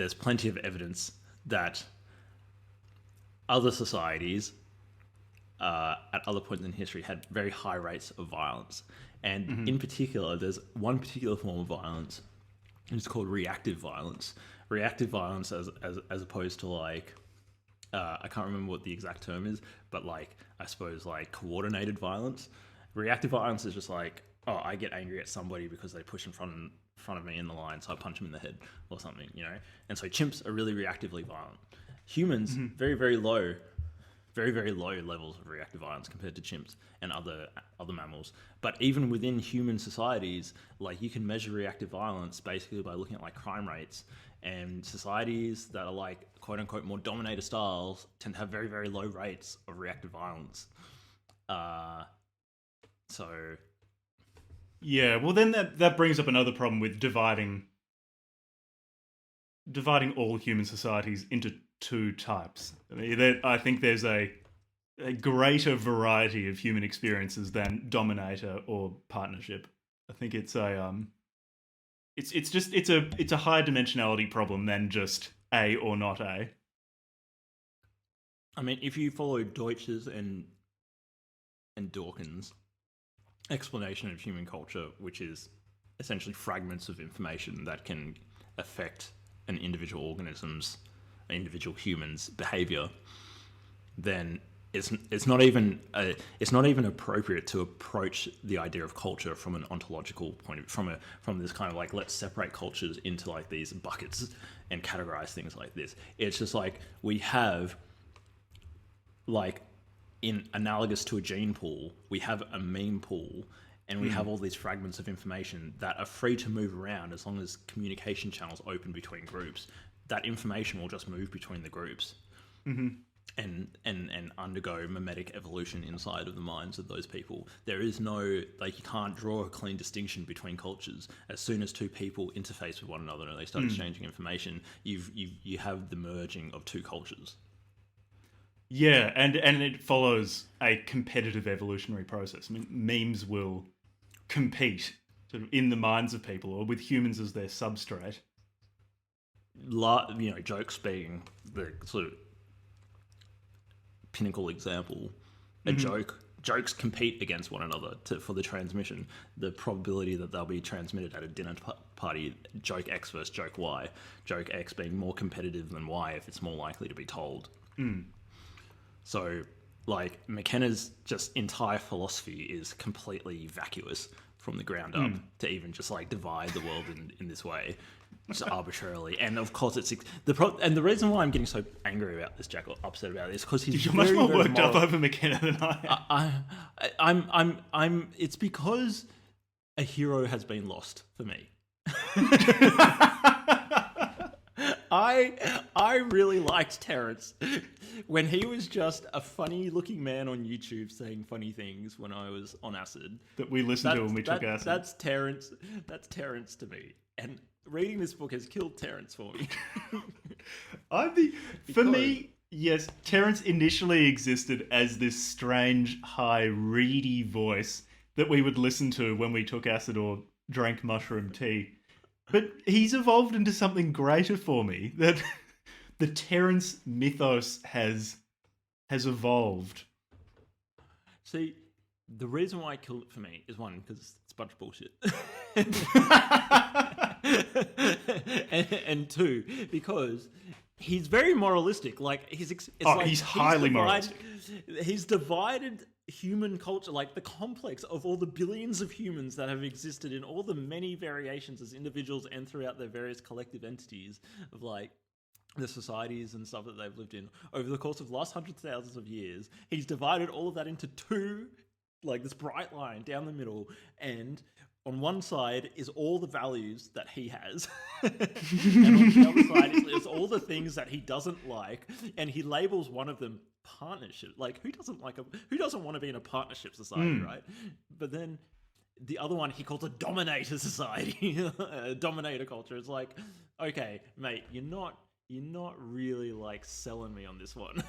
there's plenty of evidence that other societies at other points in history had very high rates of violence. And in particular, there's one particular form of violence. It's called reactive violence. Reactive violence as opposed to like, I can't remember what the exact term is, but like, I suppose like coordinated violence. Reactive violence is just like, oh, I get angry at somebody because they push in front of me in the line, so I punch them in the head or something, you know? And so chimps are really reactively violent. Humans, very, very low levels of reactive violence compared to chimps and other mammals. But even within human societies, like, you can measure reactive violence basically by looking at like crime rates, and societies that are like quote unquote more dominator styles tend to have very, very low rates of reactive violence. So yeah, well then that brings up another problem with dividing all human societies into two types. I think there's a greater variety of human experiences than dominator or partnership. I think it's a it's a higher dimensionality problem than just A or not A. I mean, if you follow Deutsch's and Dawkins' explanation of human culture, which is essentially fragments of information that can affect an individual human's behavior, then it's not even appropriate to approach the idea of culture from an ontological point of view, from this kind of like, let's separate cultures into like these buckets and categorize things like this. It's just like, we have, like, in analogous to a gene pool, we have a meme pool, and we have all these fragments of information that are free to move around as long as communication channels open between groups. That information will just move between the groups and undergo mimetic evolution inside of the minds of those people. There is no, like, you can't draw a clean distinction between cultures. As soon as two people interface with one another and they start exchanging information, you have the merging of two cultures. Yeah, and it follows a competitive evolutionary process. I mean, memes will compete sort of in the minds of people, or with humans as their substrate. You know, jokes being the sort of pinnacle example. Jokes compete against one another for the transmission. The probability that they'll be transmitted at a dinner party, joke X versus joke Y. Joke X being more competitive than Y if it's more likely to be told. So, like, McKenna's just entire philosophy is completely vacuous from the ground up to even just like divide the world in this way, just arbitrarily. And of course, it's and the reason why I'm getting so angry about this, Jack, or upset about this, because he's You're much more worked up over McKenna than I am. I'm. It's because a hero has been lost for me. I really liked Terence when he was just a funny-looking man on YouTube saying funny things when I was on acid. That we listened to when we took acid. That's Terence. That's Terence to me. And reading this book has killed Terence for me. For me, yes, Terence initially existed as this strange, high, reedy voice that we would listen to when we took acid or drank mushroom tea. But he's evolved into something greater for me, that the Terence mythos has evolved. See, the reason why I killed it for me is, one, because it's a bunch of bullshit. and two, because he's very moralistic. Like, he's highly moralistic. He's divided human culture, like the complex of all the billions of humans that have existed in all the many variations as individuals and throughout their various collective entities of like the societies and stuff that they've lived in over the course of the last hundreds of thousands of years. He's divided all of that into two, like this bright line down the middle, and on one side is all the values that he has, and on the other side is all the things that he doesn't like, and he labels one of them partnership. Like, who doesn't want to be in a partnership society, right? But then the other one he calls a dominator society, a dominator culture. It's like, okay, mate, you're not really like selling me on this one.